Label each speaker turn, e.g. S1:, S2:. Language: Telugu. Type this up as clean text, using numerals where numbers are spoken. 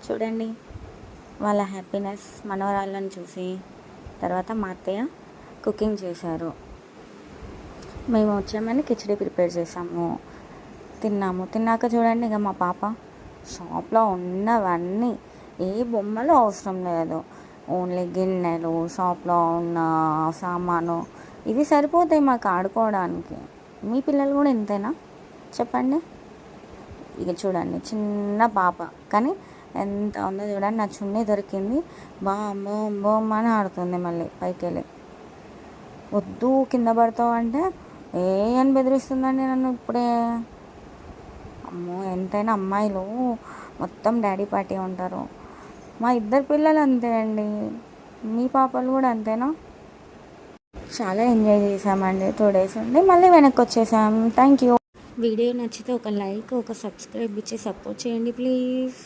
S1: చూడండి వాళ్ళ హ్యాపీనెస్ మనవరాళ్ళని చూసి. తర్వాత మా అత్తయ్య కుకింగ్ చేశారు. మేము వచ్చామని కిచిడి ప్రిపేర్ చేసాము, తిన్నాము. తిన్నాక చూడండి ఇక మా పాప షాప్లో ఉన్నవన్నీ ఏ బొమ్మలు అవసరం లేదు, ఓన్లీ గిన్నెలు, షాప్లో ఉన్న సామాను ఇవి సరిపోతాయి మాకు ఆడుకోవడానికి. మీ పిల్లలు కూడా ఇంతేనా చెప్పండి. ఇక చూడండి చిన్న పాప కానీ ఎంత ఉందో చూడండి. నా చున్నీ దొరికింది, బామ్ బోమ్ బోమ్ అని ఆడుతుంది. మళ్ళీ పైకి వెళ్ళి వద్దు కింద పడతావు అంటే అని బెదిరిస్తుందండి నన్ను ఇప్పుడే. అమ్మో, ఎంతైనా అమ్మాయిలు మొత్తం డాడీ పార్టీ ఉంటారు. మా ఇద్దరు పిల్లలు అంతే అండి. మీ పాపలు కూడా అంతేనా? చాలా ఎంజాయ్ చేసామండి. 2 days ఉండి మళ్ళీ వెనక్కి వచ్చేసాం. Thank you. వీడియో నచ్చితే ఒక లైక్, ఒక సబ్స్క్రైబ్ ఇచ్చి సపోర్ట్ చేయండి ప్లీజ్.